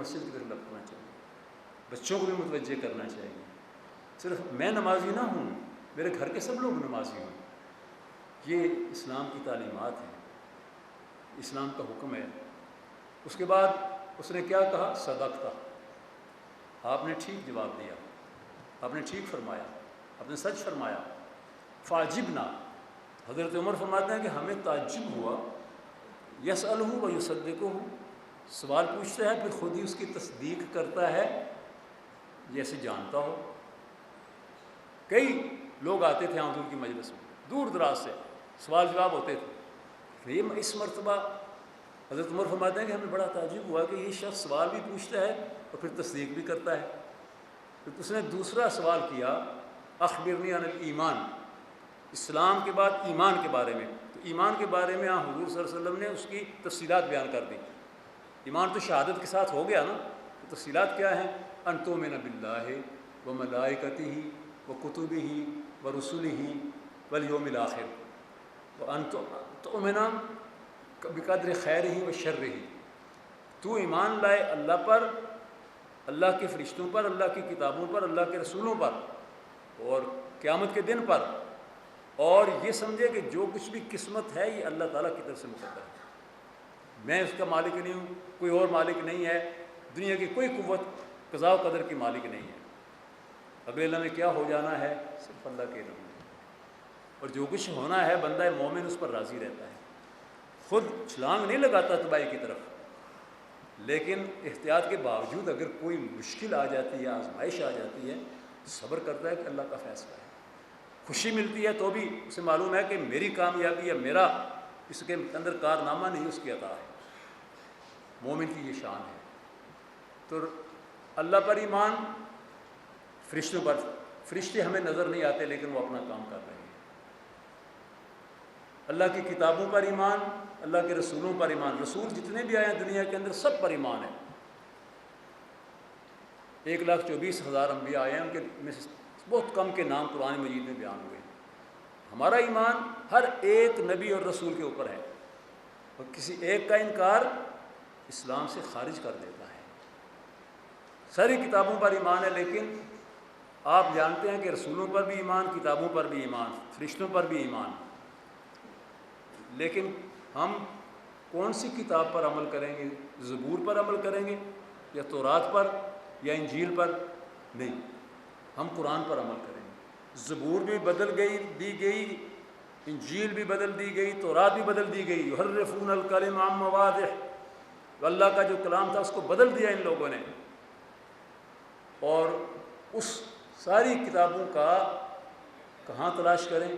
مسجد کی طرف لپکنا چاہیے، بچوں کو بھی متوجہ کرنا چاہیے۔ صرف میں نمازی نہ ہوں، میرے گھر کے سب لوگ نمازی ہوں، یہ اسلام کی تعلیمات ہیں، اسلام کا حکم ہے۔ اس کے بعد اس نے کیا کہا؟ صدقتہ، آپ نے ٹھیک جواب دیا، آپ نے ٹھیک فرمایا، آپ نے سچ فرمایا۔ فعجبنا، حضرت عمر فرماتے ہیں کہ ہمیں تعجب ہوا، یسألہ و یصدقہ، سوال پوچھتا ہے پھر خود ہی اس کی تصدیق کرتا ہے جیسے جانتا ہو۔ کئی لوگ آتے تھے حضور کی مجلس میں دور دراز سے، سوال جواب ہوتے تھے۔ یہ اس مرتبہ حضرت عمر فرماتے ہیں کہ ہمیں بڑا تعجب ہوا کہ یہ شخص سوال بھی پوچھتا ہے اور پھر تصدیق بھی کرتا ہے۔ پھر اس نے دوسرا سوال کیا، اخبرنی عن الایمان، اسلام کے بعد ایمان کے بارے میں۔ تو ایمان کے بارے میں حضور صلی اللہ علیہ وسلم نے اس کی تفصیلات بیان کر دی۔ ایمان تو شہادت کے ساتھ ہو گیا نا، تو تفصیلات کیا ہیں؟ ان تؤمن باللہ وملائکتہ وکتبہ ورسلہ والیوم الآخر وان تؤمن بقدر خیرہ وشرہ، تو ایمان لائے اللہ پر، اللہ کے فرشتوں پر، اللہ کی کتابوں پر، اللہ کے رسولوں پر اور قیامت کے دن پر، اور یہ سمجھے کہ جو کچھ بھی قسمت ہے یہ اللہ تعالیٰ کی طرف سے مقدر ہے، میں اس کا مالک نہیں ہوں، کوئی اور مالک نہیں ہے، دنیا کی کوئی قوت قضاء و قدر کی مالک نہیں ہے، اگلے لمحے کیا ہو جانا ہے صرف اللہ کے علم میں، اور جو کچھ ہونا ہے بندہ مومن اس پر راضی رہتا ہے، خود چھلانگ نہیں لگاتا تباہی کی طرف، لیکن احتیاط کے باوجود اگر کوئی مشکل آ جاتی ہے، آزمائش آ جاتی ہے، صبر کرتا ہے کہ اللہ کا فیصلہ ہے۔ خوشی ملتی ہے تو بھی اسے معلوم ہے کہ میری کامیابی یا میرا اس کے اندر کارنامہ نہیں، اس کی عطا ہے۔ مومن کی یہ شان ہے۔ تو اللہ پر ایمان، فرشتوں پر، فرشتے ہمیں نظر نہیں آتے لیکن وہ اپنا کام کر رہے ہیں۔ اللہ کی کتابوں پر ایمان، اللہ کے رسولوں پر ایمان، رسول جتنے بھی آئے ہیں دنیا کے اندر سب پر ایمان ہے۔ 1,24,000 انبیاء آئے ہیں، ان کے میں سے بہت کم کے نام قرآن مجید میں بیان ہوئے ہیں۔ ہمارا ایمان ہر ایک نبی اور رسول کے اوپر ہے، اور کسی ایک کا انکار اسلام سے خارج کر دیتا ہے۔ ساری کتابوں پر ایمان ہے، لیکن آپ جانتے ہیں کہ رسولوں پر بھی ایمان، کتابوں پر بھی ایمان، فرشتوں پر بھی ایمان، لیکن ہم کون سی کتاب پر عمل کریں گے؟ زبور پر عمل کریں گے یا تورات پر یا انجیل پر؟ نہیں، ہم قرآن پر عمل کریں گے۔ زبور بھی بدل دی گئی، انجیل بھی بدل دی گئی، تورات بھی بدل دی گئی، یحرفون الکلم عن مواضعہ، اللہ کا جو کلام تھا اس کو بدل دیا ان لوگوں نے۔ اور اس ساری کتابوں کا کہاں تلاش کریں؟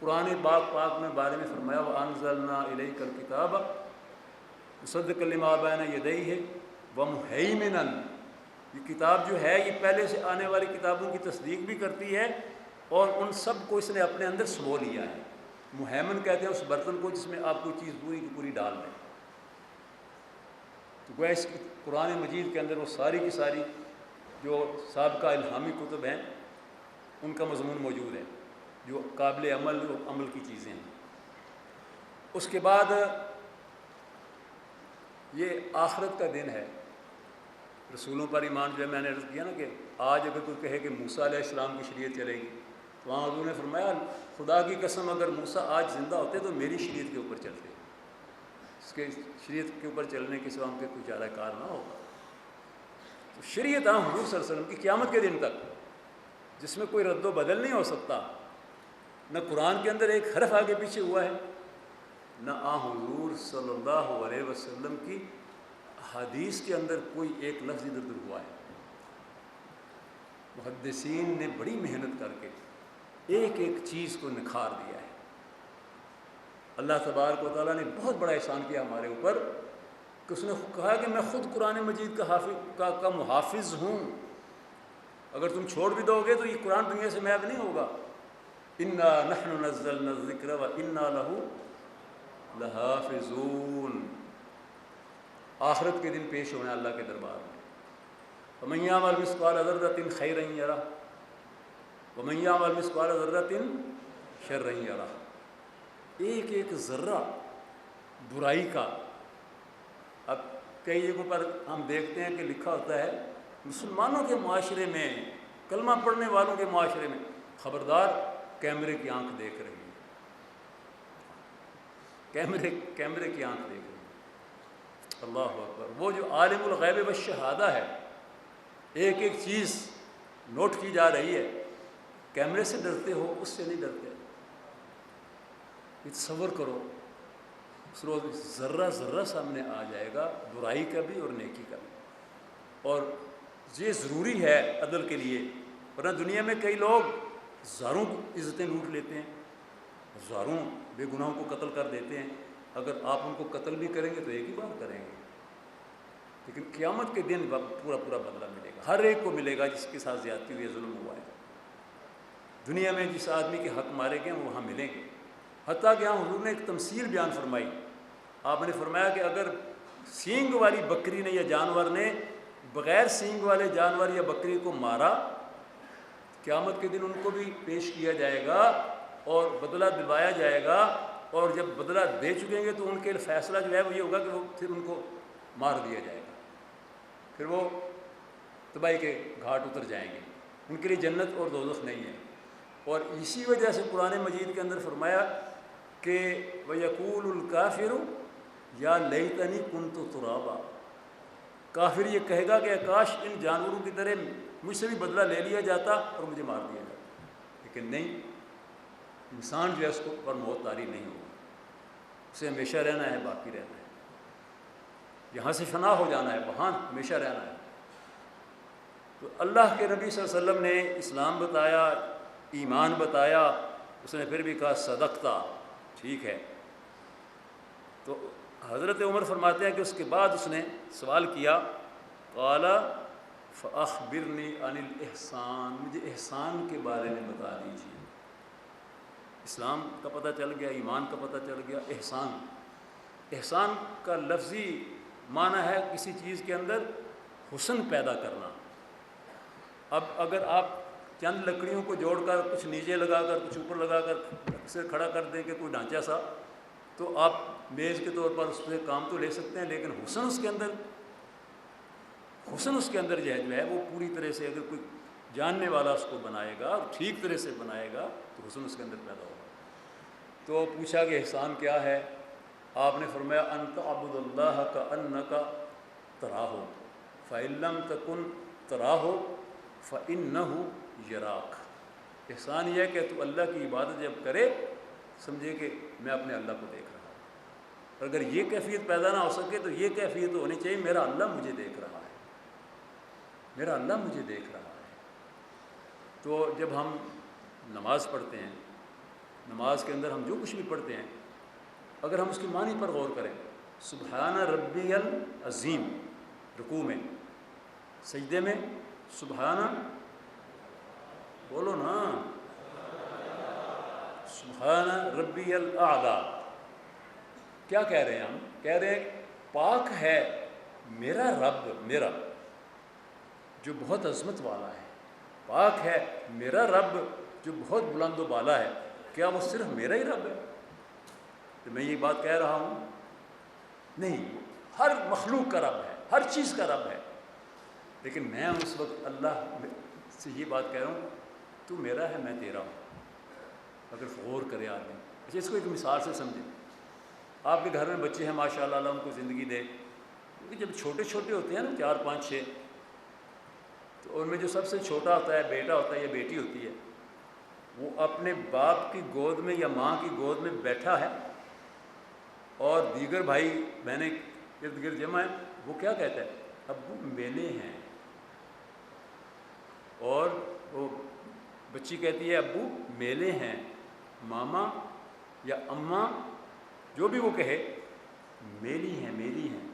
قرآن پاک میں بارے میں فرمایا وَأَنزَلْنَا إِلَيْكَ الْكِتَابَ مُصَدِّقًا لِمَا بَيْنَ يَدَيْهِ وَمُهَيْمِنًا، یہ کتاب جو ہے یہ پہلے سے آنے والی کتابوں کی تصدیق بھی کرتی ہے اور ان سب کو اس نے اپنے اندر سمو لیا ہے۔ مہیمن کہتے ہیں اس برتن کو جس میں آپ کوئی چیز پوری کی پوری ڈال دیں۔ تو گویا اس قرآن مجید کے اندر وہ ساری کی ساری جو سابقہ الہامی کتب ہیں ان کا مضمون موجود ہے، جو قابل عمل کی چیزیں ہیں۔ اس کے بعد یہ آخرت کا دن ہے، رسولوں پر ایمان جو ہے میں نے عرض کیا نا کہ آج اگر کوئی کہے کہ موسیٰ علیہ السلام کی شریعت چلے گی تو وہاں حضور نے فرمایا خدا کی قسم اگر موسیٰ آج زندہ ہوتے تو میری شریعت کے اوپر چلتے، اس کے شریعت کے اوپر چلنے کے سوا ان کے کوئی چارہ کار نہ ہوگا۔ تو شریعت حضور صلی اللہ علیہ وسلم کی قیامت کے دن تک، جس میں کوئی رد و بدل نہیں ہو سکتا، نہ قرآن کے اندر ایک حرف آگے پیچھے ہوا ہے، نہ حضور صلی اللہ علیہ وسلم کی حدیث کے اندر کوئی ایک لفظ ادھر ادھر ہوا ہے۔ محدثین نے بڑی محنت کر کے ایک ایک چیز کو نکھار دیا ہے۔ اللہ تبارک و تعالیٰ نے بہت بڑا احسان کیا ہمارے اوپر کہ اس نے کہا کہ میں خود قرآن مجید کا محافظ ہوں، اگر تم چھوڑ بھی دو گے تو یہ قرآن دنیا سے محو نہیں ہوگا۔ انا نحن نزلنا الذکر وانا لہ لحافظون، آخرت کے دن پیش ہونا اللہ کے دربار میں۔ ومن یعمل مثقال ذرۃ خیرا یرہ ومن یعمل مثقال ذرۃ شرا یرہ، ایک ایک ذرہ برائی کا، اب کئی جگہوں پر ہم دیکھتے ہیں کہ لکھا ہوتا ہے مسلمانوں کے معاشرے میں، کلمہ پڑھنے والوں کے معاشرے میں، خبردار کیمرے کی آنکھ دیکھ رہی ہے، کیمرے کی آنکھ دیکھ رہی ہے۔ اللہ اکبر! وہ جو عالم الغیب والشہادہ ہے، ایک ایک چیز نوٹ کی جا رہی ہے، کیمرے سے ڈرتے ہو؟ اس سے نہیں ڈرتے۔ تصور کرو اس روز ذرہ ذرہ سامنے آ جائے گا، برائی کا بھی اور نیکی کا بھی، اور یہ ضروری ہے عدل کے لیے، ورنہ دنیا میں کئی لوگ ہزاروں عزتیں لوٹ لیتے ہیں، ہزاروں بے گناہوں کو قتل کر دیتے ہیں، اگر آپ ان کو قتل بھی کریں گے تو ایک ہی بار کریں گے، لیکن قیامت کے دن پورا پورا بدلہ ملے گا، ہر ایک کو ملے گا جس کے ساتھ زیادتی ہوئی ہے، ظلم ہوا ہے۔ دنیا میں جس آدمی کے حق مارے گئے وہ وہاں ملیں گے، حتیٰ کہ یہاں حضور نے ایک تمثیل بیان فرمائی، آپ نے فرمایا کہ اگر سینگ والی بکری نے یا جانور نے بغیر سینگ والے جانور یا بکری کو مارا، قیامت کے دن ان کو بھی پیش کیا جائے گا اور بدلہ دلوایا جائے گا، اور جب بدلہ دے چکیں گے تو ان کے فیصلہ جو ہے وہ یہ ہوگا کہ وہ پھر ان کو مار دیا جائے گا، پھر وہ تباہی کے گھاٹ اتر جائیں گے، ان کے لیے جنت اور دوزخ نہیں ہے۔ اور اسی وجہ سے قرآن مجید کے اندر فرمایا کہ وَيَقُولُ الْكَافِرُ یا لیتنی کنت ترابا، کافر یہ کہے گا کہ کاش ان جانوروں کی طرح مجھ سے بھی بدلہ لے لیا جاتا اور مجھے مار دیا جاتا، لیکن نہیں، انسان جو ہے اس کو پر موت طاری نہیں ہوگا، اسے ہمیشہ رہنا ہے، باقی رہنا ہے، یہاں سے فنا ہو جانا ہے، وہاں ہمیشہ رہنا ہے۔ تو اللہ کے نبی صلی اللہ علیہ وسلم نے اسلام بتایا، ایمان بتایا، اس نے پھر بھی کہا صدقتا، ٹھیک ہے۔ تو حضرت عمر فرماتے ہیں کہ اس کے بعد اس نے سوال کیا، قال فاخبرنی عن الاحسان، مجھے احسان کے بارے میں بتا دیجیے۔ اسلام کا پتہ چل گیا، ایمان کا پتہ چل گیا، احسان، احسان کا لفظی معنی ہے کسی چیز کے اندر حسن پیدا کرنا۔ اب اگر آپ چند لکڑیوں کو جوڑ کر کچھ نیچے لگا کر کچھ اوپر لگا کر اسے کھڑا کر دیں کہ کوئی ڈھانچہ سا، تو آپ میز کے طور پر اس پہ کام تو لے سکتے ہیں، لیکن حسن اس کے اندر جو ہے وہ پوری طرح سے اگر کوئی جاننے والا اس کو بنائے گا، ٹھیک طرح سے بنائے گا تو حسن اس کے اندر پیدا ہوگا۔ تو پوچھا کہ احسان کیا ہے؟ آپ نے فرمایا ان تعبد اللہ کأنک تراہ فإن لم تکن تراہ فإنہ یراک۔ احسان یہ ہے کہ تو اللہ کی عبادت جب کرے سمجھے کہ میں اپنے اللہ کو دیکھ رہا ہوں، اگر یہ کیفیت پیدا نہ ہو سکے تو یہ کیفیت ہونی چاہیے میرا اللہ مجھے دیکھ رہا ہے، میرا اللہ مجھے دیکھ رہا ہے۔ تو جب ہم نماز پڑھتے ہیں، نماز کے اندر ہم جو کچھ بھی پڑھتے ہیں، اگر ہم اس کی معنی پر غور کریں، سبحان ربی العظیم رکوع میں، سجدے میں سبحان، بولو نا، سبحان ربی الاعلیٰ، کیا کہہ رہے ہیں ہم؟ کہہ رہے ہیں پاک ہے میرا رب، میرا جو بہت عظمت والا ہے، پاک ہے میرا رب جو بہت بلند و بالا ہے۔ کیا وہ صرف میرا ہی رب ہے کہ میں یہ بات کہہ رہا ہوں؟ نہیں، ہر مخلوق کا رب ہے، ہر چیز کا رب ہے، لیکن میں اس وقت اللہ سے یہ بات کہہ رہا ہوں تو میرا ہے، میں تیرا ہوں۔ اگر غور کرے آدمی، اچھا اس کو ایک مثال سے سمجھیں، آپ کے گھر میں بچے ہیں ماشاءاللہ، اللہ ان کو زندگی دے، کیونکہ جب چھوٹے چھوٹے ہوتے ہیں نا 4 5 6، تو ان میں جو سب سے چھوٹا ہوتا ہے، بیٹا ہوتا ہے یا بیٹی ہوتی ہے، وہ اپنے باپ کی گود میں یا ماں کی گود میں بیٹھا ہے، اور دیگر بھائی بہنیں ارد گرد جمع ہیں، وہ کیا کہتا ہے؟ ابو میلے ہیں، اور وہ بچی کہتی ہے ابو میلے ہیں، ماما یا اماں جو بھی وہ کہے میلی ہیں، میلی ہیں۔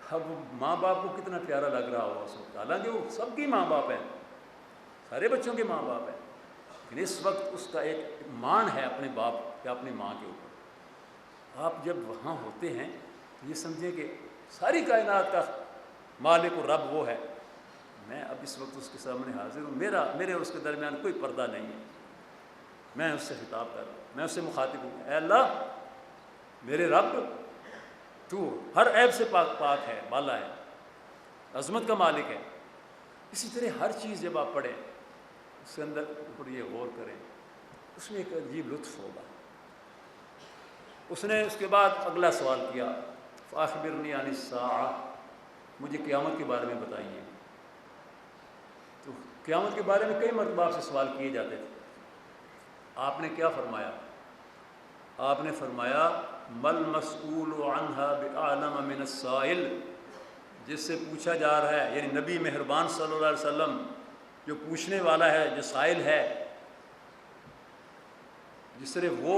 اب ماں باپ کو کتنا پیارا لگ رہا ہوگا اس وقت، حالانکہ وہ سب کی ماں باپ ہیں، سارے بچوں کے ماں باپ ہیں، لیکن اس وقت اس کا ایک مان ہے اپنے باپ یا اپنی ماں کے اوپر۔ آپ جب وہاں ہوتے ہیں تو یہ سمجھیں کہ ساری کائنات کا مالک و رب وہ ہے، میں اب اس وقت اس کے سامنے حاضر ہوں، میرے اور اس کے درمیان کوئی پردہ نہیں ہے، میں اس سے خطاب کر رہا ہوں، میں اس سے مخاطب ہوں، اے اللہ میرے رب، تو ہر عیب سے پاک ہے، بالا ہے، عظمت کا مالک ہے۔ اسی طرح ہر چیز جب آپ پڑھیں اس کے اندر اوپر یہ غور کریں، اس میں ایک عجیب لطف ہوگا۔ اس نے اس کے بعد اگلا سوال کیا، فاخبرنی عن الساعہ، مجھے قیامت کے بارے میں بتائیے۔ تو قیامت کے بارے میں کئی مرتبہ آپ سے سوال کیے جاتے تھے، آپ نے کیا فرمایا؟ آپ نے فرمایا مل مسئول عنہا بأعلم من السائل، جس سے پوچھا جا رہا ہے، یعنی نبی مہربان صلی اللہ علیہ وسلم جو پوچھنے والا ہے، جو سائل ہے، جس طرح وہ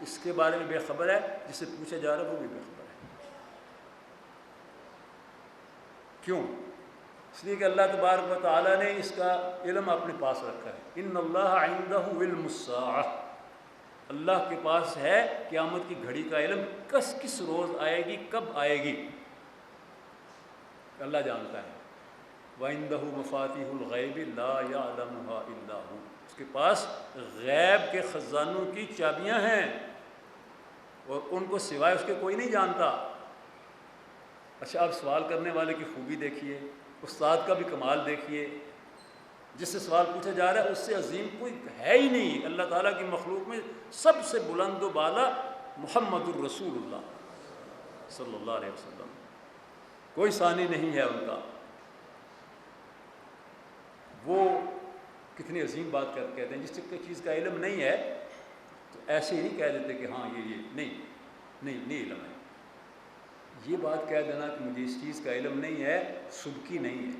اس کے بارے میں بے خبر ہے، جس سے پوچھا جا رہا ہے وہ بھی بے خبر ہے۔ کیوں؟ اس لیے کہ اللہ تبارک و تعالیٰ نے اس کا علم اپنے پاس رکھا ہے۔ ان اللہ عندہ علم الساعہ، اللہ کے پاس ہے قیامت کی گھڑی کا علم، کس روز آئے گی، کب آئے گی، اللہ جانتا ہے۔ وَعِندَهُ مَفَاتِحُ الْغَيْبِ لَا يَعْلَمُهَا إِلَّا هُوَ، اس کے پاس غیب کے خزانوں کی چابیاں ہیں اور ان کو سوائے اس کے کوئی نہیں جانتا۔ اچھا، آپ سوال کرنے والے کی خوبی دیکھیے، استاد کا بھی کمال دیکھیے، جس سے سوال پوچھا جا رہا ہے اس سے عظیم کوئی ہے ہی نہیں۔ اللہ تعالیٰ کی مخلوق میں سب سے بلند و بالا محمد الرسول اللہ صلی اللہ علیہ وسلم، کوئی ثانی نہیں ہے ان کا۔ وہ کتنی عظیم بات کہتے ہیں، جس چیز کا علم نہیں ہے تو ایسے ہی نہیں کہہ دیتے کہ ہاں یہ نہیں علم ہے۔ یہ بات کہہ دینا کہ مجھے اس چیز کا علم نہیں ہے، سبکی نہیں ہے۔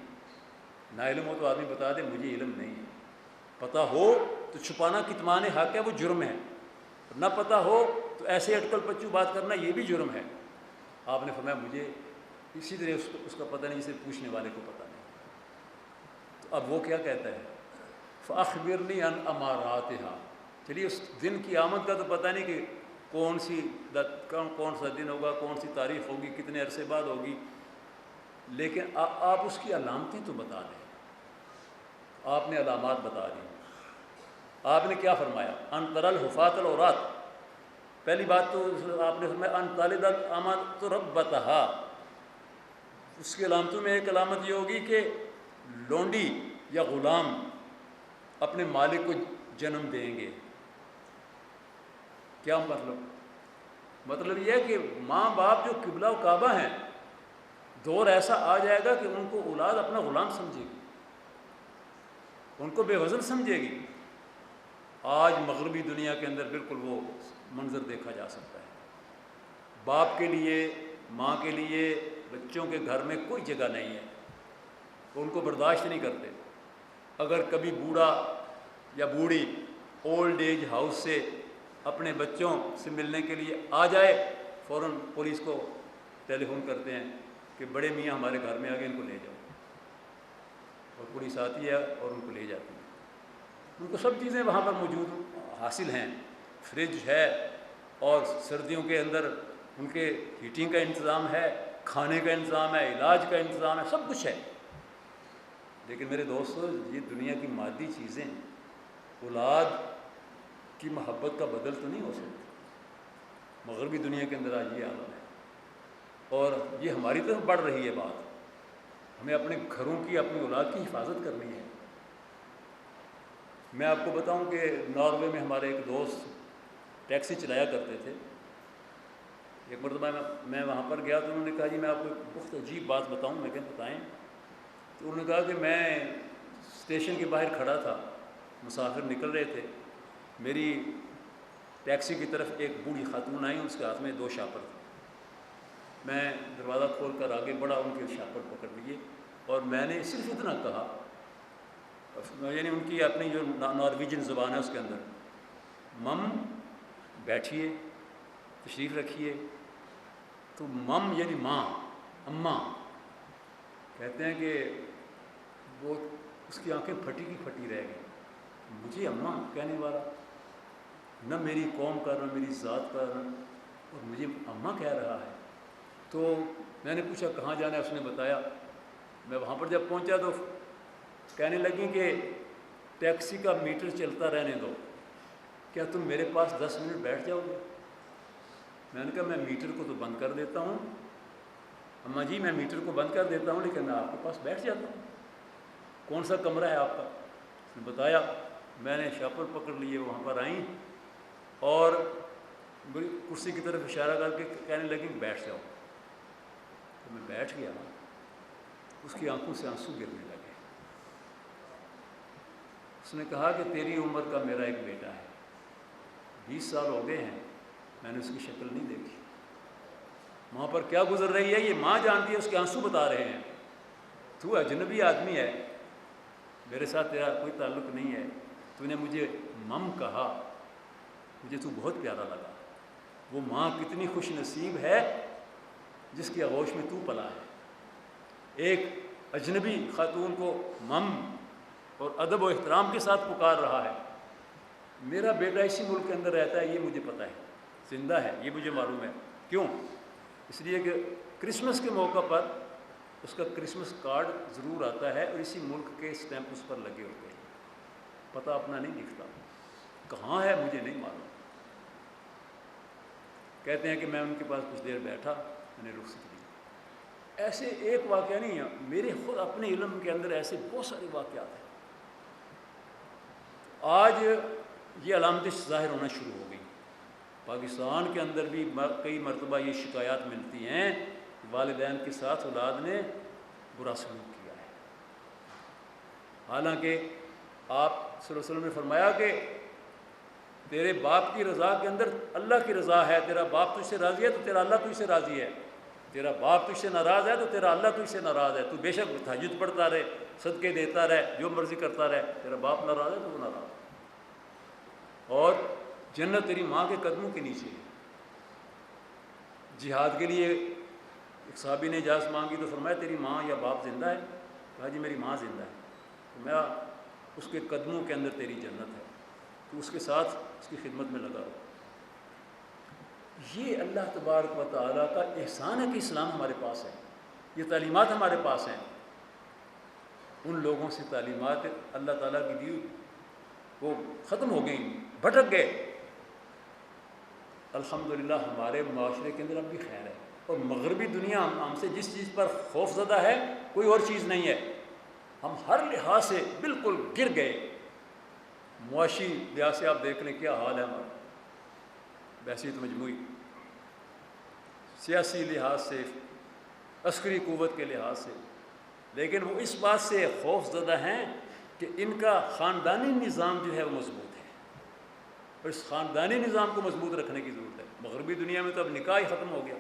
نہ علم ہو تو آدمی بتا دے مجھے علم نہیں ہے، پتہ ہو تو چھپانا کتمان حق ہے، وہ جرم ہے، نہ پتہ ہو تو ایسے اٹکل پچو بات کرنا یہ بھی جرم ہے۔ آپ نے فرمایا مجھے اسی طرح اس کا پتہ نہیں، اسے پوچھنے والے کو پتہ نہیں۔ تو اب وہ کیا کہتا ہے؟ فاخبرنی عن اماراتها، چلیے اس دن کی آمد کا تو پتہ نہیں کہ کون سا دن ہوگا، کون سی تاریخ ہوگی، کتنے عرصے بعد ہوگی، لیکن آپ اس کی علامتیں تو بتا دیں۔ آپ نے علامات بتا دی۔ آپ نے کیا فرمایا؟ ان تری الحفاة العراة، پہلی بات تو آپ نے فرمایا ان تلد الامة ربتها، اس کی علامتوں میں ایک علامت یہ ہوگی کہ لونڈی یا غلام اپنے مالک کو جنم دیں گے۔ کیا مطلب یہ ہے کہ ماں باپ جو قبلہ و کعبہ ہیں، دور ایسا آ جائے گا کہ ان کو اولاد اپنا غلام سمجھے گی، ان کو بے وزن سمجھے گی۔ آج مغربی دنیا کے اندر بالکل وہ منظر دیکھا جا سکتا ہے۔ باپ کے لیے، ماں کے لیے بچوں کے گھر میں کوئی جگہ نہیں ہے، وہ ان کو برداشت نہیں کرتے۔ اگر کبھی بوڑھا یا بوڑھی اولڈ ایج ہاؤس سے اپنے بچوں سے ملنے کے لیے آ جائے، فوراً پولیس کو ٹیلی فون کرتے ہیں کہ بڑے میاں ہمارے گھر میں آ گئے، ان کو لے جاؤ، اور پولیس آتی ہے اور ان کو لے جاتی ہے۔ ان کو سب چیزیں وہاں پر موجود حاصل ہیں، فریج ہے، اور سردیوں کے اندر ان کے ہیٹنگ کا انتظام ہے، کھانے کا انتظام ہے، علاج کا انتظام ہے، سب کچھ ہے۔ لیکن میرے دوستو، یہ دنیا کی مادی چیزیں اولاد کی محبت کا بدل تو نہیں ہو سکتی۔ مغربی دنیا کے اندر آج یہ عالم ہے، اور یہ ہماری طرف بڑھ رہی ہے بات۔ ہمیں اپنے گھروں کی، اپنی اولاد کی حفاظت کرنی ہے۔ میں آپ کو بتاؤں کہ ناروے میں ہمارے ایک دوست ٹیکسی چلایا کرتے تھے۔ ایک مرتبہ میں وہاں پر گیا تو انہوں نے کہا جی میں آپ کو ایک بہت عجیب بات بتاؤں۔ میں کہا بتائیں۔ تو انہوں نے کہا کہ میں اسٹیشن کے باہر کھڑا تھا، مسافر نکل رہے تھے، میری ٹیکسی کی طرف ایک بوڑھی خاتون آئی، اس کے ہاتھ میں 2 شاپر تھے۔ میں دروازہ کھول کر آگے بڑھا، ان کے شاپر پکڑ لیے، اور میں نے صرف اتنا کہا، یعنی ان کی اپنی جو نارویجن زبان ہے اس کے اندر، مم بیٹھیے، تشریف رکھیے۔ تو مم یعنی ماں، اماں، کہتے ہیں کہ وہ اس کی آنکھیں پھٹی کی پھٹی رہ گئی۔ مجھے اماں کہنے والا، نہ میری قوم کا، نہ میری ذات کا، اور مجھے اماں کہہ رہا ہے۔ تو میں نے پوچھا کہاں جانا ہے، اس نے بتایا۔ میں وہاں پر جب پہنچا تو کہنے لگی کہ ٹیکسی کا میٹر چلتا رہنے دو، کیا تم میرے پاس 10 منٹ بیٹھ جاؤ گے؟ میں نے کہا میں میٹر کو تو بند کر دیتا ہوں، اماں جی میں میٹر کو بند کر دیتا ہوں لیکن میں آپ کے پاس بیٹھ جاتا ہوں، کون سا کمرہ ہے آپ کا؟ اس نے بتایا، میں نے شاپر پکڑ لیے، وہاں پر آئیں اور بڑی کرسی کی طرف اشارہ کر کے کہنے لگیں بیٹھ جاؤ۔ تو میں بیٹھ گیا، اس کی آنکھوں سے آنسو گرنے لگے۔ اس نے کہا کہ تیری عمر کا میرا ایک بیٹا ہے، 20 سال ہو گئے ہیں، میں نے اس کی شکل نہیں دیکھی، وہاں پر کیا گزر رہی ہے یہ ماں جانتی ہے، اس کے آنسو بتا رہے ہیں، تو اجنبی آدمی ہے، میرے ساتھ تیرا کوئی تعلق نہیں ہے، تو نے مجھے مم کہا، مجھے تو بہت پیارا لگا۔ وہ ماں کتنی خوش نصیب ہے جس کی آغوش میں تو پلا ہے، ایک اجنبی خاتون کو مم اور ادب و احترام کے ساتھ پکار رہا ہے۔ میرا بیٹا اسی ملک کے اندر رہتا ہے، یہ مجھے پتہ ہے، زندہ ہے، یہ مجھے معلوم ہے۔ کیوں؟ اس لیے کہ کرسمس کے موقع پر اس کا کرسمس کارڈ ضرور آتا ہے اور اسی ملک کے اسٹیمپ اس پر لگے ہوتے ہیں، پتہ اپنا نہیں لکھتا، کہاں ہے مجھے نہیں معلوم۔ کہتے ہیں کہ میں ان کے پاس کچھ دیر بیٹھا، میں نے رخصت دی۔ ایسے ایک واقعہ نہیں ہے، میرے خود اپنے علم کے اندر ایسے بہت سارے واقعات ہیں۔ آج یہ علامتیں ظاہر ہونا شروع ہو گئی، پاکستان کے اندر بھی کئی مرتبہ یہ شکایات ملتی ہیں کہ والدین کے ساتھ اولاد نے برا سلوک کیا ہے، حالانکہ آپ صلی اللہ علیہ وسلم نے فرمایا کہ تیرے باپ کی رضا کے اندر اللہ کی رضا ہے، تیرا باپ تجھ سے راضی ہے تو تیرا اللہ تجھ سے راضی ہے، تیرا باپ تجھ سے ناراض ہے تو تیرا اللہ تجھ سے ناراض ہے، تو بے شک تہجد پڑھتا رہے، صدقے دیتا رہے، جو مرضی کرتا رہے، تیرا باپ ناراض ہے تو وہ ناراض ہے، اور جنت تیری ماں کے قدموں کے نیچے ہے۔ جہاد کے لیے ایک صحابی نے اجازت مانگی تو فرمایا تیری ماں یا باپ زندہ ہے؟ کہا جی میری ماں زندہ ہے۔ تو میں اس کے قدموں کے اندر تیری جنت ہے، تو اس کے ساتھ اس کی خدمت میں لگا رہو۔ یہ اللہ تبارک و تعالیٰ کا احسان ہے کہ اسلام ہمارے پاس ہے، یہ تعلیمات ہمارے پاس ہیں۔ ان لوگوں سے تعلیمات اللہ تعالیٰ کی دی وہ ختم ہو گئیں، بھٹک گئے۔ الحمدللہ ہمارے معاشرے کے اندر اب بھی خیر ہے، اور مغربی دنیا ہم سے جس چیز پر خوف زدہ ہے کوئی اور چیز نہیں ہے، ہم ہر لحاظ سے بالکل گر گئے۔ معاشی لحاظ سے آپ دیکھ لیں کیا حال ہے ہمارا، ویسے تو مجموعی، سیاسی لحاظ سے، عسکری قوت کے لحاظ سے، لیکن وہ اس بات سے خوف زدہ ہیں کہ ان کا خاندانی نظام جو ہے وہ مضبوط ہے، اور اس خاندانی نظام کو مضبوط رکھنے کی ضرورت ہے۔ مغربی دنیا میں تو اب نکاح ہی ختم ہو گیا،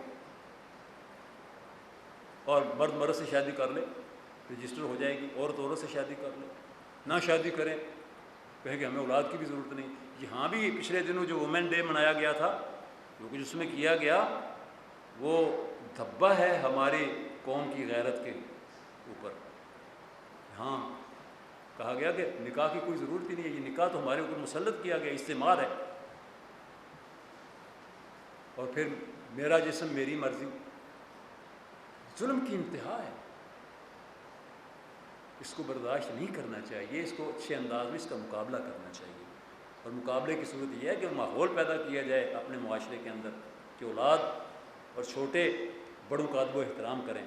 اور مرد مرد سے شادی کر لے رجسٹر ہو جائے گی، عورت عورت سے شادی کر لے، نہ شادی کریں، کہیں کہ ہمیں اولاد کی بھی ضرورت نہیں۔ یہاں بھی پچھلے دنوں جو وومن ڈے منایا گیا تھا، جو کچھ اس میں کیا گیا وہ دھبہ ہے ہماری قوم کی غیرت کے اوپر۔ ہاں کہا گیا کہ نکاح کی کوئی ضرورت ہی نہیں ہے، یہ نکاح تو ہمارے اوپر مسلط کیا گیا، استعمار ہے، اور پھر میرا جسم میری مرضی، ظلم کی انتہا ہے۔ اس کو برداشت نہیں کرنا چاہیے، اس کو اچھے انداز میں اس کا مقابلہ کرنا چاہیے، اور مقابلے کی صورت یہ ہے کہ ماحول پیدا کیا جائے اپنے معاشرے کے اندر کہ اولاد اور چھوٹے بڑوں کا ادب و احترام کریں،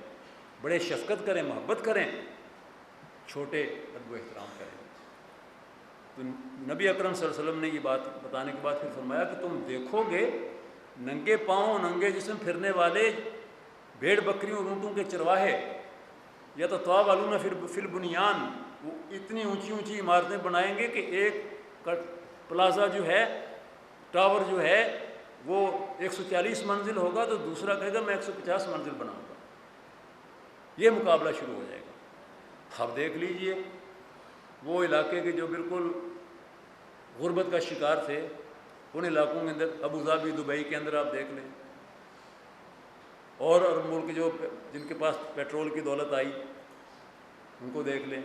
بڑے شفقت کریں، محبت کریں، چھوٹے ادب و احترام کریں۔ تو نبی اکرم صلی اللہ علیہ وسلم نے یہ بات بتانے کے بعد پھر فرمایا کہ تم دیکھو گے ننگے پاؤں ننگے جسم پھرنے والے بھیڑ بکریوں اور اونٹوں کے چرواہے، یا تو طاولون فی البنیان، وہ اتنی اونچی اونچی عمارتیں بنائیں گے کہ ایک پلازا جو ہے، ٹاور جو ہے وہ 140 منزل ہوگا تو دوسرا کہے گا میں 150 منزل بناؤں گا، یہ مقابلہ شروع ہو جائے گا۔ اب دیکھ لیجئے وہ علاقے کے جو بالکل غربت کا شکار تھے، ان علاقوں کے اندر ابوظہبی دبئی کے اندر آپ دیکھ لیں، اور ملک جو جن کے پاس پیٹرول کی دولت آئی ان کو دیکھ لیں،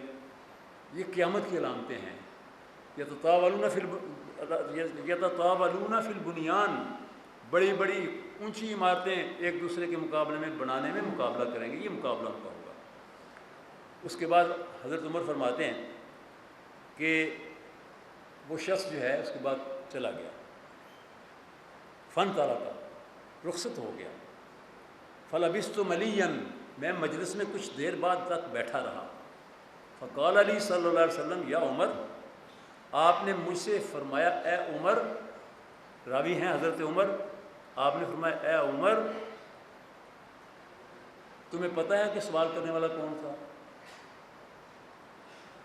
یہ قیامت کی علامتیں ہیں۔ یتطاولون فی البنیان، بڑی بڑی اونچی عمارتیں ایک دوسرے کے مقابلے میں بنانے میں مقابلہ کریں گے، یہ مقابلہ ان کا ہوگا۔ اس کے بعد حضرت عمر فرماتے ہیں کہ وہ شخص جو ہے اس کے بعد چلا گیا، فن طلق، رخصت ہو گیا، فلبثت ملیا، میں مجلس میں کچھ دیر بعد تک بیٹھا رہا. فقال علی صلی اللہ علیہ وسلم یا عمر، آپ نے مجھ سے فرمایا اے عمر، راوی ہیں حضرت عمر، آپ نے فرمایا اے عمر، تمہیں پتہ ہے کہ سوال کرنے والا کون تھا؟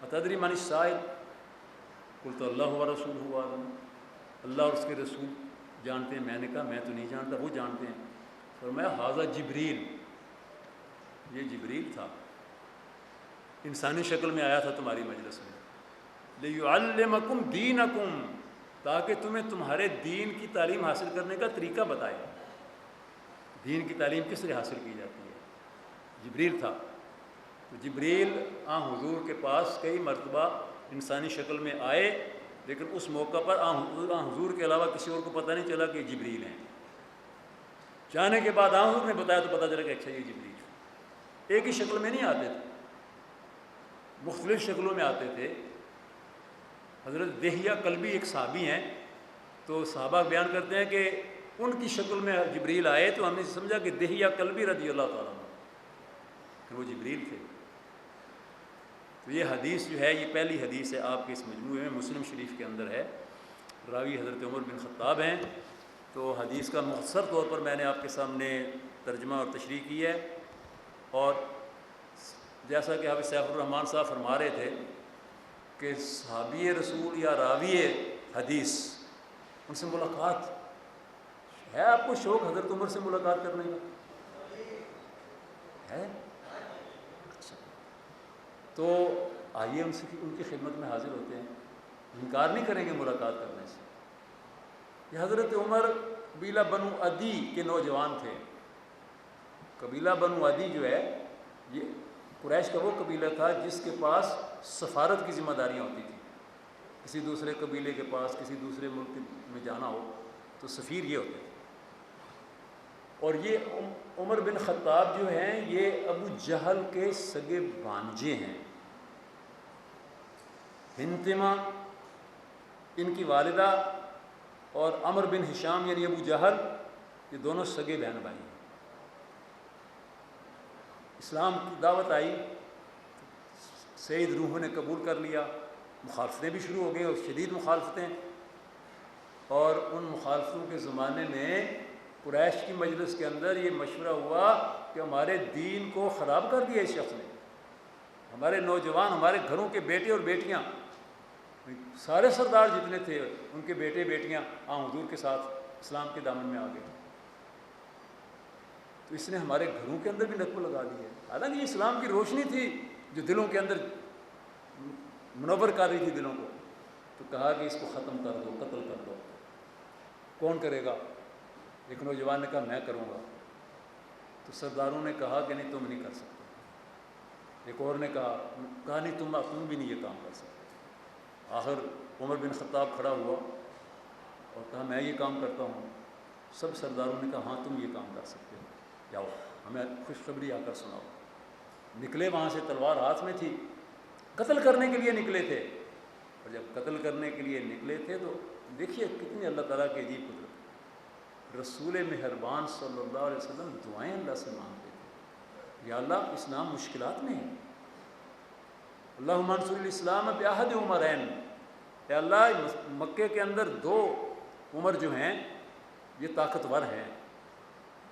اتدری من السائل؟ قلت اللہ و رسولہ اعلم، اللہ اور اس کے رسول جانتے ہیں. میں نے کہا میں تو نہیں جانتا، وہ جانتے ہیں. فرمایا ھذا جبریل، یہ جبریل تھا، انسانی شکل میں آیا تھا تمہاری مجلس میں. لیعلمکم دینکم، تاکہ تمہیں تمہارے دین کی تعلیم حاصل کرنے کا طریقہ بتائے. دین کی تعلیم کس طرح حاصل کی جاتی ہے؟ جبریل تھا. تو جبریل حضور کے پاس کئی مرتبہ انسانی شکل میں آئے، لیکن اس موقع پر حضور کے علاوہ کسی اور کو پتہ نہیں چلا کہ جبریل ہیں. جانے کے بعد حضور نے بتایا تو پتہ چلا کہ اچھا یہ جبریل ہے. ایک ہی شکل میں نہیں آتے تھے، مختلف شکلوں میں آتے تھے. حضرت دہیہ کلبی ایک صحابی ہیں، تو صحابہ بیان کرتے ہیں کہ ان کی شکل میں جبریل آئے تو ہم نے سمجھا کہ دہیہ کلبی رضی اللہ تعالیٰ عنہ کہ وہ جبریل تھے. تو یہ حدیث جو ہے، یہ پہلی حدیث ہے آپ کے اس مجموعے میں، مسلم شریف کے اندر ہے. راوی حضرت عمر بن خطاب ہیں. تو حدیث کا مختصر طور پر میں نے آپ کے سامنے ترجمہ اور تشریح کی ہے. اور جیسا کہ حافظ سیف الرحمن صاحب فرما رہے تھے کہ صحابی رسول یا راوی حدیث، ان سے ملاقات ہے. آپ کو شوق حضرت عمر سے ملاقات کرنے کا ہے؟ اچھا، تو آئیے ان کی خدمت میں حاضر ہوتے ہیں. انکار نہیں کریں گے ملاقات کرنے سے. یہ حضرت عمر قبیلہ بنو عدی کے نوجوان تھے. قبیلہ بنو عدی جو ہے، یہ قریش کا وہ قبیلہ تھا جس کے پاس سفارت کی ذمہ داریاں ہوتی تھیں. کسی دوسرے قبیلے کے پاس، کسی دوسرے ملک میں جانا ہو تو سفیر یہ ہوتے تھے. اور یہ عمر بن خطاب جو ہیں، یہ ابو جہل کے سگے بھانجے ہیں. ہنتما ان کی والدہ اور عمر بن ہشام یعنی ابو جہل، یہ دونوں سگے بہن بھائی ہیں. اسلام کی دعوت آئی، سید روح نے قبول کر لیا. مخالفتیں بھی شروع ہو گئی اور شدید مخالفتیں. اور ان مخالفتوں کے زمانے میں قریش کی مجلس کے اندر یہ مشورہ ہوا کہ ہمارے دین کو خراب کر دیا اس شخص نے. ہمارے نوجوان، ہمارے گھروں کے بیٹے اور بیٹیاں، سارے سردار جتنے تھے ان کے بیٹے بیٹیاں حضور کے ساتھ اسلام کے دامن میں آ گئے. تو اس نے ہمارے گھروں کے اندر بھی نقب لگا دی ہے. حالانکہ یہ اسلام کی روشنی تھی جو دلوں کے اندر منور کر رہی تھی دلوں کو. تو کہا کہ اس کو ختم کر دو، قتل کر دو. کون کرے گا؟ ایک نوجوان نے کہا میں کروں گا. تو سرداروں نے کہا کہ نہیں تم نہیں کر سکتے. ایک اور نے کہا نہیں تم بھی نہیں یہ کام کر سکتے. آخر عمر بن خطاب کھڑا ہوا اور کہا میں یہ کام کرتا ہوں. سب سرداروں نے کہا ہاں تم یہ کام کر سکتے ہو، جاؤ ہمیں خوشخبری آ کر سناؤ. نکلے وہاں سے، تلوار ہاتھ میں تھی، قتل کرنے کے لیے نکلے تھے. اور جب قتل کرنے کے لیے نکلے تھے تو دیکھیے کتنی اللہ تعالیٰ کی عجیب قدرت. رسول مہربان صلی اللہ علیہ وسلم دعائیں اللہ سے مانگتے تھے، یا اللہ اسلام مشکلات میں ہے، اللہم انصر الاسلام بأحد عمرین. اے اللہ مکے کے اندر 2 عمر جو ہیں یہ طاقتور ہیں،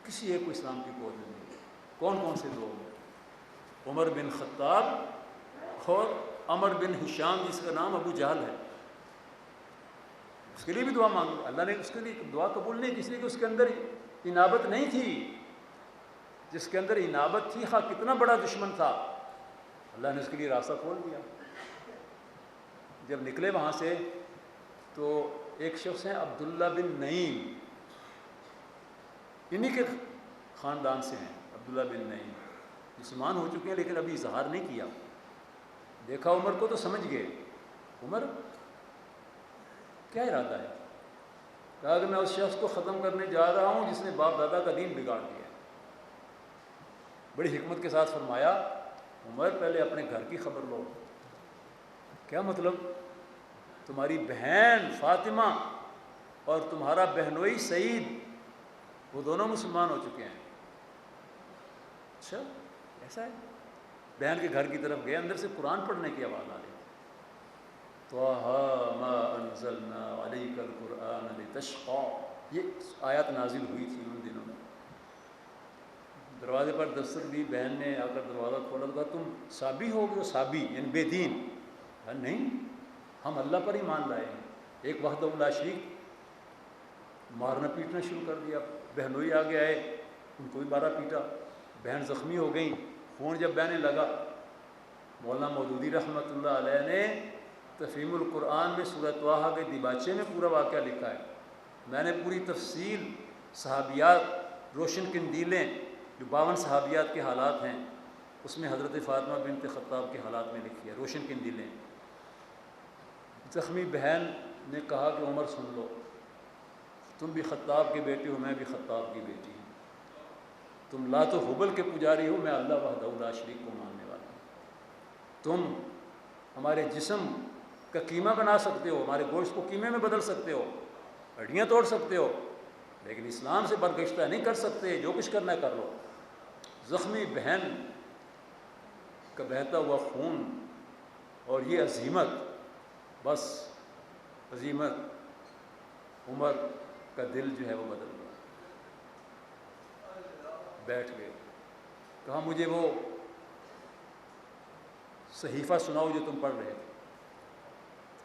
کسی ایک کو اسلام کی قوت نہیں ہے. کون کون سے 2 عمر؟ عمر بن خطاب اور عمر بن ہشام جس کا نام ابو جہل ہے. اس کے لیے بھی دعا مانگی. اللہ نے اس کے لیے دعا قبول نہیں کی، اس لیے کہ اس کے اندر انابت نہیں تھی. جس کے اندر انابت تھی، خواہ کتنا بڑا دشمن تھا، اللہ نے اس کے لیے راستہ کھول دیا. جب نکلے وہاں سے تو ایک شخص ہیں عبداللہ بن نعیم، انہی کے خاندان سے ہیں. عبداللہ بن نعیم مسلمان ہو چکے ہیں لیکن ابھی اظہار نہیں کیا. دیکھا عمر کو تو سمجھ گئے عمر کیا ارادہ ہے. کہا کہ میں اس شخص کو ختم کرنے جا رہا ہوں جس نے باپ دادا کا دین بگاڑ دیا. بڑی حکمت کے ساتھ فرمایا عمر پہلے اپنے گھر کی خبر لو. کیا مطلب؟ تمہاری بہن فاطمہ اور تمہارا بہنوئی سعید وہ دونوں مسلمان ہو چکے ہیں. اچھا ایسا ہے. بہن کے گھر کی طرف گئے, اندر سے قرآن پڑھنے کی آواز آ رہی. طٰہٰ مَا أَنزَلْنَا عَلَيْكَ الْقُرْآنَ لِتَشْقَىٰ, یہ آیات نازل ہوئی تھی ان دنوں میں. دروازے پر دستک دی, بہن نے آ کر دروازہ کھولا تو کہا تم صابی ہو گئے ہو, صابی یعنی بے دین. کہا نہیں, ہم اللہ پر ہی مان لائے ہیں. ایک وحدہ لا شریک, مارنا پیٹنا شروع کر دیا. بہنوئی آگے آئے, ان کو بھی مارا پیٹا. بہن زخمی ہو گئیں, خون جب بہنے لگا, مولانا مودودی رحمۃ اللہ علیہ نے تفہیم القرآن میں سورۃ طٰہٰ کے دیباچے میں پورا واقعہ لکھا ہے. میں نے پوری تفصیل صحابیات, روشن قندیلیں جو 52 صحابیات کے حالات ہیں, اس میں حضرت فاطمہ بنت خطاب کے حالات میں لکھی ہے, روشن قندیلیں. زخمی بہن نے کہا کہ عمر سن لو, تم بھی خطاب کے بیٹے ہو, میں بھی خطاب کی بیٹی ہوں. تم لات و حبل کے پجاری ہو, میں اللہ وحدہ لا شریک کو ماننے والا ہوں. تم ہمارے جسم کا قیمہ بنا سکتے ہو, ہمارے گوشت کو قیمے میں بدل سکتے ہو, ہڈیاں توڑ سکتے ہو, لیکن اسلام سے برگشتہ نہیں کر سکتے. جو کچھ کرنا ہے کر لو. زخمی بہن کا بہتا ہوا خون اور یہ عزیمت, بس عزیمت, عمر کا دل جو ہے وہ بدل گیا. بیٹھ گئے. کہا مجھے وہ صحیفہ سناؤ جو تم پڑھ رہے تھے.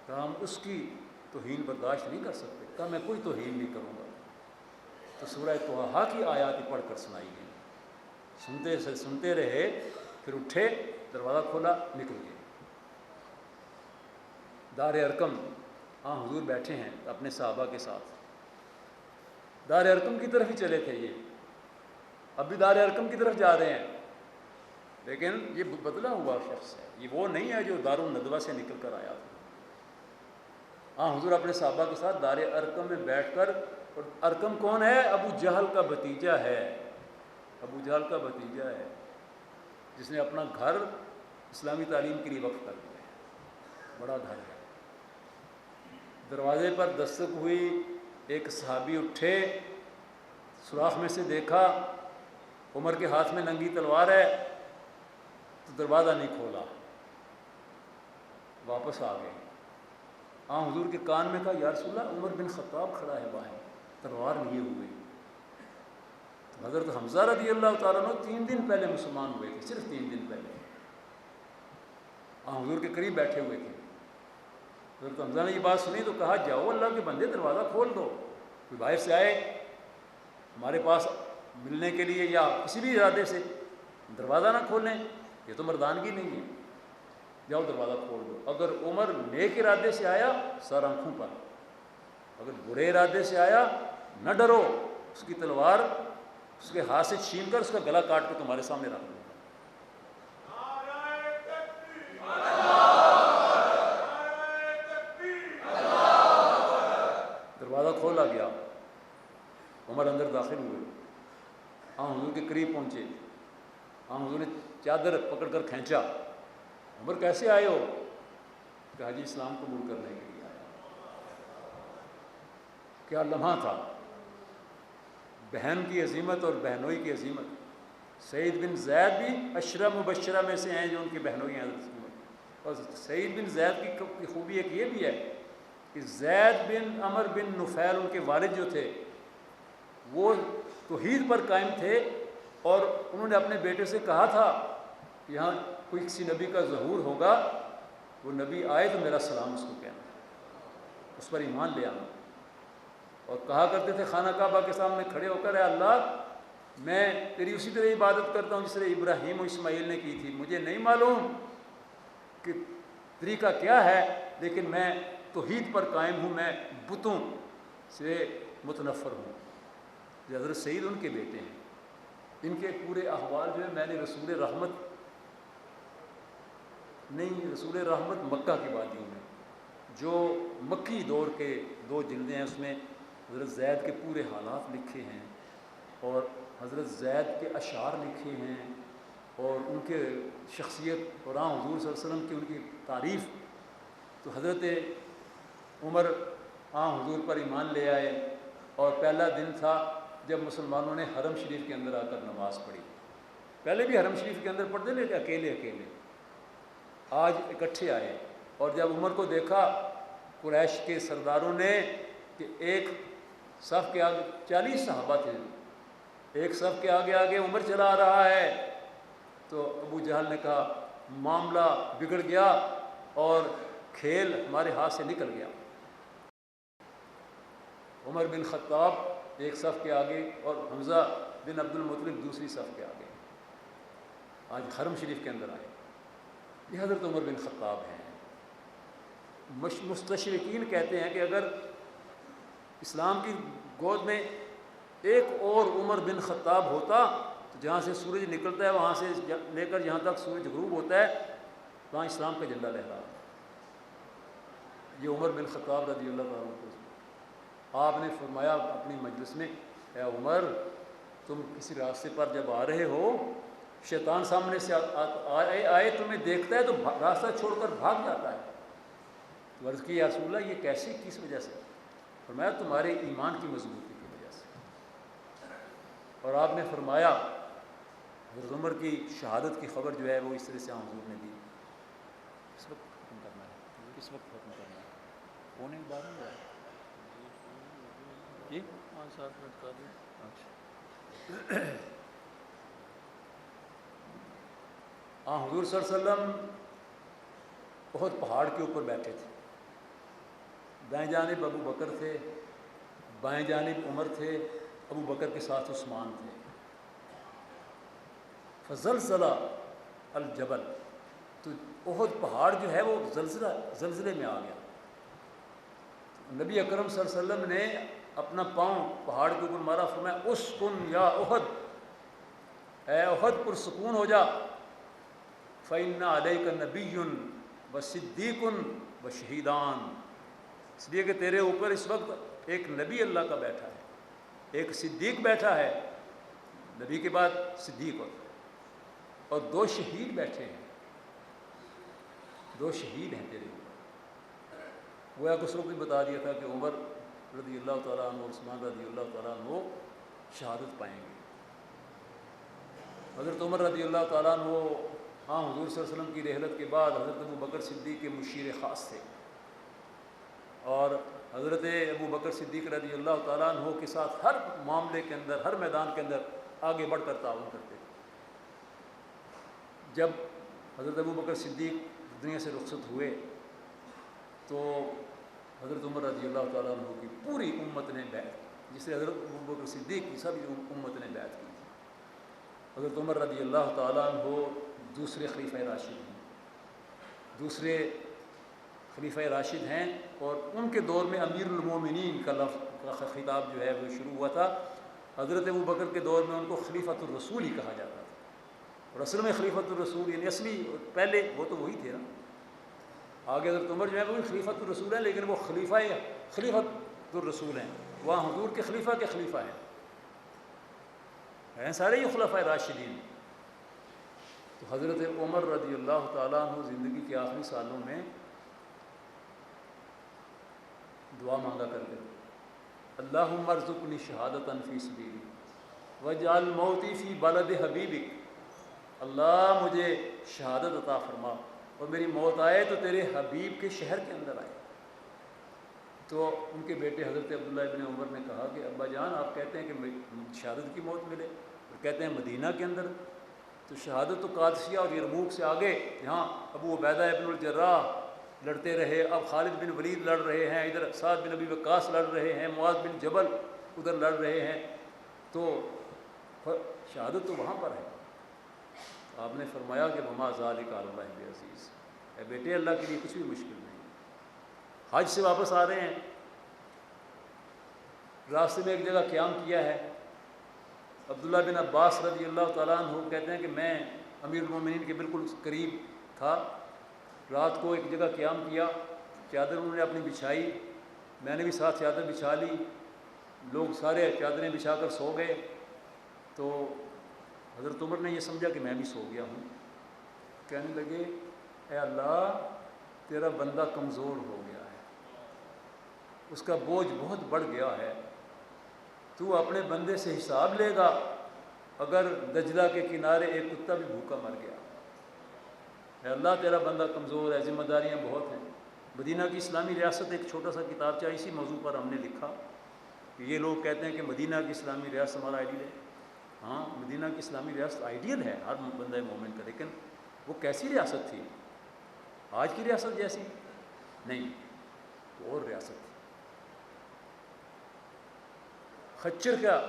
کہا ہم اس کی توہین برداشت نہیں کر سکتے. کہا میں کوئی توہین نہیں کروں گا. تو سورہ طٰہٰ کی آیات ہی پڑھ کر سنائی گئی. سنتے رہے, پھر اٹھے, دروازہ کھولا, نکل گئے. دار ارقم, ہاں حضور بیٹھے ہیں اپنے صحابہ کے ساتھ. دار ارقم کی طرف ہی چلے تھے یہ, اب بھی دار ارقم کی طرف جا رہے ہیں, لیکن یہ بدلا ہوا شخص ہے. یہ وہ نہیں ہے جو دار الندوہ سے نکل کر آیا تھا. ہاں حضور اپنے صحابہ کے ساتھ دار ارقم میں بیٹھ کر, اور ارقم کون ہے؟ ابو جہل کا بھتیجا ہے. ابو جہل کا بھتیجا ہے جس نے اپنا گھر اسلامی تعلیم کے لیے وقف کر دیا ہے. بڑا گھر ہے. دروازے پر دستک ہوئی, ایک صحابی اٹھے, سوراخ میں سے دیکھا عمر کے ہاتھ میں ننگی تلوار ہے, تو دروازہ نہیں کھولا, واپس آ گئے. ہاں حضور کے کان میں کہا یا رسول اللہ, عمر بن خطاب کھڑا ہے باہر, تلوار لیے ہوئے. تو حضرت حمزہ رضی اللہ تعالیٰ عنہ 3 دن پہلے مسلمان ہوئے تھے, صرف 3 دن پہلے. ہاں حضور کے قریب بیٹھے ہوئے تھے. حضرت حمزہ نے یہ بات سنی تو کہا جاؤ اللہ کے بندے, دروازہ کھول دو. کوئی باہر سے آئے ہمارے پاس ملنے کے لیے یا کسی بھی ارادے سے, دروازہ نہ کھولیں, یہ تو مردانگی نہیں ہے. جاؤ دروازہ کھول دو. اگر عمر نیک ارادے سے آیا سر آنکھوں پر, اگر برے ارادے سے آیا نہ ڈرو, اس کی تلوار اس کے ہاتھ سے چھین کر اس کا گلا کاٹ کے تمہارے سامنے رکھ دو. دروازہ کھولا گیا. عمر اندر داخل ہوئے, ہاں حضور کے قریب پہنچے. ہاں حضور نے چادر پکڑ کر کھینچا. عمر کیسے آئے ہو؟ کہا جی اسلام قبول کرنے کے لیے آیا. کیا لمحہ تھا, بہن کی عظیمت اور بہنوئی کی عظیمت. سعید بن زید بھی عشرہ مبشرہ میں سے ہیں جو ان کی بہنوئی ہیں. اور سعید بن زید کی خوبی ایک یہ بھی ہے کہ زید بن عمر بن نفیل ان کے والد جو تھے وہ توحید پر قائم تھے, اور انہوں نے اپنے بیٹے سے کہا تھا کہ یہاں کوئی کسی نبی کا ظہور ہوگا, وہ نبی آئے تو میرا سلام اس کو کہنا, اس پر ایمان لے آنا. اور کہا کرتے تھے خانہ کعبہ کے سامنے کھڑے ہو کر, اے اللہ میں تیری اسی طرح عبادت کرتا ہوں جس طرح ابراہیم و اسماعیل نے کی تھی. مجھے نہیں معلوم کہ طریقہ کیا ہے, لیکن میں توحید پر قائم ہوں, میں بتوں سے متنفر ہوں. یہ حضرت سعید ان کے بیٹے ہیں. ان کے پورے احوال جو ہے میں نے رسول رحمت مکہ کی وادیوں میں, جو مکی دور کے 2 جلدیں ہیں, اس میں حضرت زید کے پورے حالات لکھے ہیں, اور حضرت زید کے اشعار لکھے ہیں, اور ان کے شخصیت اور حضور صلی اللہ علیہ وسلم کی ان کی تعریف. تو حضرت عمر حضور پر ایمان لے آئے, اور پہلا دن تھا جب مسلمانوں نے حرم شریف کے اندر آ کر نماز پڑھی. پہلے بھی حرم شریف کے اندر پڑھتے لیتے اکیلے اکیلے، آج اکٹھے آئے، اور جب عمر کو دیکھا قریش کے سرداروں نے کہ ایک صف کے آگے 40 صحابہ تھے، ایک صف کے آگے آگے عمر چلا آ رہا ہے، تو ابو جہل نے کہا معاملہ بگڑ گیا اور کھیل ہمارے ہاتھ سے نکل گیا۔ عمر بن خطاب ایک صف کے آگے اور حمزہ بن عبد المطلب دوسری صف کے آگے، آج حرم شریف کے اندر آئے، یہ حضرت عمر بن خطاب ہیں۔ مستشرقین کہتے ہیں کہ اگر اسلام کی گود میں ایک اور عمر بن خطاب ہوتا تو جہاں سے سورج نکلتا ہے وہاں سے لے کر جہاں تک سورج غروب ہوتا ہے وہاں اسلام کا جھنڈا لہرا۔ یہ عمر بن خطاب رضی اللہ تعالیٰ عنہ، آپ نے فرمایا اپنی مجلس میں، اے عمر تم کسی راستے پر جب آ رہے ہو، شیطان سامنے سے آئے تمہیں دیکھتا ہے تو راستہ چھوڑ کر بھاگ جاتا ہے۔ تو عرض کی یا رسول اللہ یہ کیسے، کس وجہ سے؟ فرمایا تمہارے ایمان کی مضبوطی کی وجہ سے۔ اور آپ نے فرمایا حضرت عمر کی شہادت کی خبر جو ہے وہ اس طرح سے حضور نے دی۔ اس وقت ختم کرنا ہے، اس وقت ختم کرنا ہے، 11:15 ہوا ہے جی 5-7 منٹ کا دیں۔ اچھا حضور صلی اللہ علیہ وسلم بہت پہاڑ کے اوپر بیٹھے تھے، دائیں جانب ابو بکر تھے، بائیں جانب عمر تھے، ابو بکر کے ساتھ عثمان تھے۔ فزلزلہ الجبل، تو احد پہاڑ جو ہے وہ زلزلے میں آ گیا۔ نبی اکرم صلی اللہ علیہ وسلم نے اپنا پاؤں پہاڑ کے اوپر مارا، فرمایا اسکن یا احد، اے احد پرسکون ہو جا، فإن علیک نبی وصدیق وشہیدان، اس لیے کہ تیرے اوپر اس وقت ایک نبی اللہ کا بیٹھا ہے، ایک صدیق بیٹھا ہے، نبی کے بعد صدیق اور 2 شہید بیٹھے ہیں، 2 شہید ہیں تیرے اوپر۔ گویا کہ اس وقت بھی بتا دیا تھا کہ عمر رضی اللہ تعالیٰ عنہ اور عثمان رضی اللہ تعالیٰ عنہ شہادت پائیں گے۔ حضرت عمر رضی اللہ تعالیٰ عنہ حضور صلی اللہ علیہ وسلم کی رحلت کے بعد حضرت ابو بکر صدیق کے مشیر خاص تھے، اور حضرت ابو بکر صدیق رضی اللہ تعالیٰ عنہ کے ساتھ ہر معاملے کے اندر، ہر میدان کے اندر آگے بڑھ کر تعاون کرتے تھے۔ جب حضرت ابو بکر صدیق دنیا سے رخصت ہوئے تو حضرت عمر رضی اللہ تعالیٰ عنہ کی پوری امت نے بیعت، جس سے حضرت ابو بکر صدیق کی سب امت نے بیعت کی تھی۔ حضرت عمر رضی اللہ تعالیٰ عنہ دوسرے خلیفہ راشد ہیں، دوسرے خلیفہ راشد ہیں، اور ان کے دور میں امیر المومنین کا خطاب جو ہے وہ شروع ہوا تھا۔ حضرت ابو بکر کے دور میں ان کو خلیفۃ الرسول ہی کہا جاتا تھا، اور اصل میں خلیفۃ الرسول یعنی اصلی پہلے وہ تو وہی تھے نا، آگے حضرت عمر جو ہے وہ خلیفۃ الرسول ہیں، لیکن وہ خلیفۃ الرسول ہیں، وہاں حضور کے خلیفہ ہیں سارے ہی خلفائے راشدین۔ تو حضرت عمر رضی اللہ تعالیٰ عنہ زندگی کے آخری سالوں میں دعا مانگا کرتے تھے، اللہم ارزقنی شہادۃ فی سبیلک واجعل موتی فی بلد حبیبک، اللہ مجھے شہادت عطا فرما اور میری موت آئے تو تیرے حبیب کے شہر کے اندر آئے۔ تو ان کے بیٹے حضرت عبداللہ ابن عمر نے کہا کہ ابا جان آپ کہتے ہیں کہ شہادت کی موت ملے، اور کہتے ہیں مدینہ کے اندر، تو شہادت تو قادسیہ اور یرموک سے آگے یہاں ابو عبیدہ ابن الجراح لڑتے رہے، اب خالد بن ولید لڑ رہے ہیں، ادھر سعد بن ابی وقاص لڑ رہے ہیں، معاذ بن جبل ادھر لڑ رہے ہیں، تو شہادت تو وہاں پر ہے۔ آپ نے فرمایا کہ وما ذالک علی اللہ بعزیز، اے بیٹے اللہ کے لیے کچھ بھی مشکل نہیں۔ حج سے واپس آ رہے ہیں، راستے میں ایک جگہ قیام کیا ہے، عبداللہ بن عباس رضی اللہ تعالیٰ عنہ کہتے ہیں کہ میں امیر المومنین کے بالکل قریب تھا، رات کو ایک جگہ قیام کیا، چادر انہوں نے اپنی بچھائی، میں نے بھی ساتھ چادر بچھا لی، لوگ سارے چادریں بچھا کر سو گئے، تو حضرت عمر نے یہ سمجھا کہ میں بھی سو گیا ہوں، کہنے لگے اے اللہ تیرا بندہ کمزور ہو گیا ہے، اس کا بوجھ بہت بڑھ گیا ہے، تو اپنے بندے سے حساب لے گا اگر دجلہ کے کنارے ایک کتا بھی بھوکا مر گیا، اے اللہ تیرا بندہ کمزور ہے، ذمہ داریاں بہت ہیں۔ مدینہ کی اسلامی ریاست ایک چھوٹا سا کتابچہ اسی موضوع پر ہم نے لکھا کہ یہ لوگ کہتے ہیں کہ مدینہ کی اسلامی ریاست ہمارا آئیڈیل ہے۔ ہاں، مدینہ کی اسلامی ریاست آئیڈیل ہے ہر بندہ مومن کا، لیکن وہ کیسی ریاست تھی؟ آج کی ریاست جیسی نہیں، وہ اور ریاست تھی۔ خچر کیا،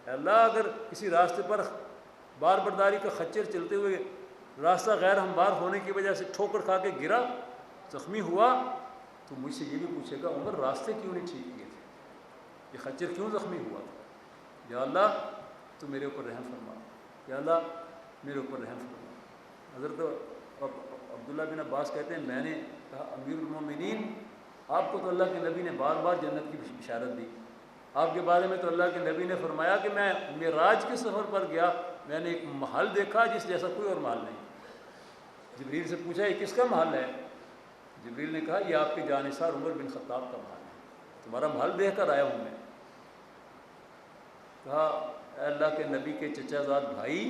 اللہ اگر کسی راستے پر بار برداری کا خچر چلتے ہوئے راستہ غیر ہموار ہونے کی وجہ سے ٹھوکر کھا کے گرا، زخمی ہوا، تو مجھ سے یہ بھی پوچھے گا عمر راستے کیوں نہیں ٹھیک کیے تھے، یہ خچر کیوں زخمی ہوا تھا؟ یا اللہ تو میرے اوپر رحم فرما، یا اللہ میرے اوپر رحم فرما۔ حضرت عبداللہ بن عباس کہتے ہیں میں نے کہا امیر المومنین آپ کو تو اللہ کے نبی نے بار بار جنت کی بشارت دی، آپ کے بارے میں تو اللہ کے نبی نے فرمایا کہ میں معراج کے سفر پر گیا، میں نے ایک محل دیکھا جس جیسا کوئی اور محل نہیں۔ جبریل سے پوچھا یہ کس کا محل ہے؟ جبریل نے کہا یہ آپ کے جانثار عمر بن خطاب کا محل ہے، تمہارا محل دیکھ کر آیا ہوں میں۔ کہا اے اللہ کے نبی کے چچا زاد بھائی،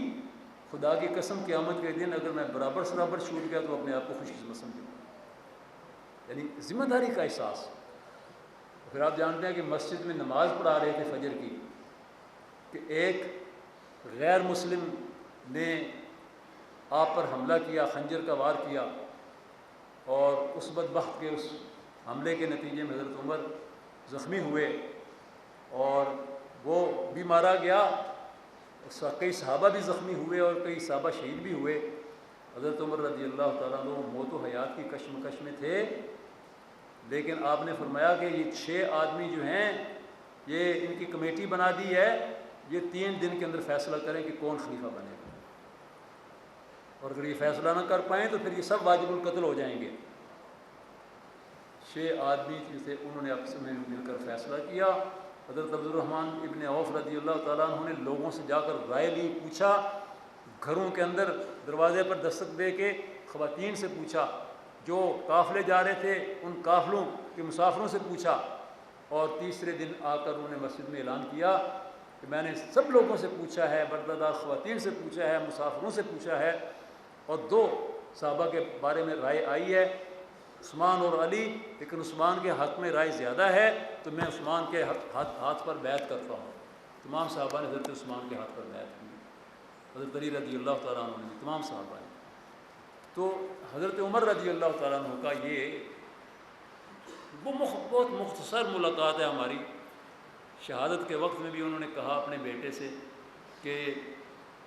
خدا کی قسم قیامت کے دن اگر میں برابر سرابر چھوٹ گیا تو اپنے آپ کو خوش قسمت سمجھوں، یعنی ذمہ داری کا احساس۔ پھر آپ جانتے ہیں کہ مسجد میں نماز پڑھا رہے تھے فجر کی کہ ایک غیر مسلم نے آپ پر حملہ کیا، خنجر کا وار کیا، اور اس بدبخت کے اس حملے کے نتیجے میں حضرت عمر زخمی ہوئے اور وہ بھی مارا گیا، کئی صحابہ بھی زخمی ہوئے اور کئی صحابہ شہید بھی ہوئے۔ حضرت عمر رضی اللہ تعالیٰ عنہ موت و حیات کی کشمکش میں تھے، لیکن آپ نے فرمایا کہ یہ 6 آدمی جو ہیں یہ ان کی کمیٹی بنا دی ہے، یہ 3 دن کے اندر فیصلہ کریں کہ کون خلیفہ بنے گا، اور اگر یہ فیصلہ نہ کر پائیں تو پھر یہ سب واجب القتل ہو جائیں گے۔ 6 آدمی تھے، انہوں نے آپس میں مل کر فیصلہ کیا۔ حضرت عبد الرحمن ابن عوف رضی اللہ تعالیٰ عنہ نے لوگوں سے جا کر رائے لی، پوچھا، گھروں کے اندر دروازے پر دستک دے کے خواتین سے پوچھا، جو قافلے جا رہے تھے ان قافلوں کے مسافروں سے پوچھا، اور تیسرے دن آ کر انہوں نے مسجد میں اعلان کیا کہ میں نے سب لوگوں سے پوچھا ہے، پردہ خواتین سے پوچھا ہے، مسافروں سے پوچھا ہے، اور 2 صحابہ کے بارے میں رائے آئی ہے، عثمان اور علی، لیکن عثمان کے حق میں رائے زیادہ ہے تو میں عثمان کے ہاتھ پر بیعت کرتا ہوں۔ تمام صحابہ نے حضرت عثمان کے ہاتھ پر بیعت کی، حضرت علی رضی اللہ تعالیٰ عنہ نے، تمام صحابہ نے۔ تو حضرت عمر رضی اللہ تعالیٰ عنہ کا یہ بہت مختصر ملاقات ہے ہماری۔ شہادت کے وقت میں بھی انہوں نے کہا اپنے بیٹے سے کہ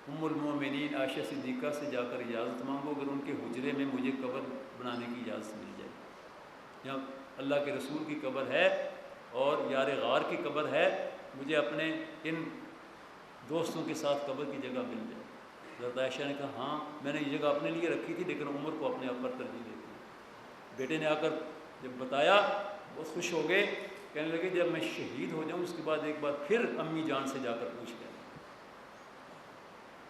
ام المومنین عائشہ صدیقہ سے جا کر اجازت مانگو، اگر ان کے حجرے میں مجھے قبر بنانے کی اجازت مل جائے، یا اللہ کے رسول کی قبر ہے اور یار غار کی قبر ہے، مجھے اپنے ان دوستوں کے ساتھ قبر کی جگہ مل جائے۔ حضرت عائشہ نے کہا ہاں میں نے یہ جگہ اپنے لیے رکھی تھی، لیکن عمر کو اپنے آپ پر ترجیح دیتی ہے۔ بیٹے نے آ کر جب بتایا بہت خوش ہو گئے، کہنے لگے جب میں شہید ہو جاؤں اس کے بعد ایک بار پھر امی جان سے جا کر پوچھ لیں۔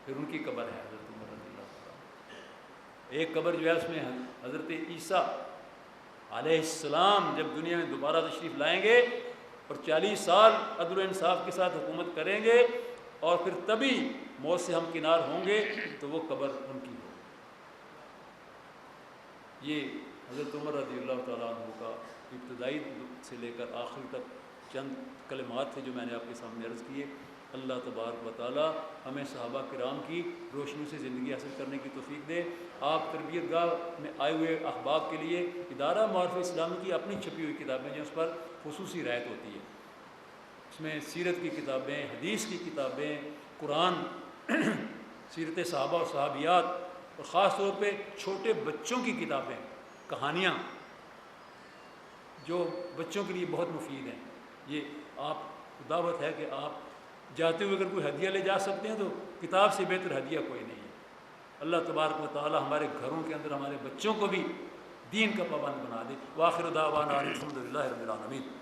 پھر ان کی قبر ہے حضرت عمر رضی اللہ تعالیٰ۔ ایک قبر جو ہے اس میں حضرت عیسیٰ علیہ السلام جب دنیا میں دوبارہ تشریف لائیں گے اور 40 سال عدل و انصاف کے ساتھ حکومت کریں گے، اور پھر تبھی موت سے ہم کنار ہوں گے، تو وہ قبر ان کی ہو۔ یہ حضرت عمر رضی اللہ تعالیٰ عنہ کا ابتدائی سے لے کر آخر تک چند کلمات تھے جو میں نے آپ کے سامنے عرض کیے۔ اللہ تبارک و تعالیٰ ہمیں صحابہ کرام کی روشنی سے زندگی حاصل کرنے کی توفیق دے۔ آپ تربیت گاہ میں آئے ہوئے احباب کے لیے ادارہ معارف اسلامی کی اپنی چھپی ہوئی کتابیں جو اس پر خصوصی رعایت ہوتی ہے، اس میں سیرت کی کتابیں، حدیث کی کتابیں، قرآن، سیرت صحابہ و صحابیات، اور خاص طور پہ چھوٹے بچوں کی کتابیں، کہانیاں جو بچوں کے لیے بہت مفید ہیں۔ یہ آپ کو دعوت ہے کہ آپ جاتے ہوئے اگر کوئی ہدیہ لے جا سکتے ہیں تو کتاب سے بہتر ہدیہ کوئی نہیں ہے۔ اللہ تبارک و تعالی ہمارے گھروں کے اندر ہمارے بچوں کو بھی دین کا پابند بنا دے۔ وآخر دعوانا الحمد للہ رب العالمین۔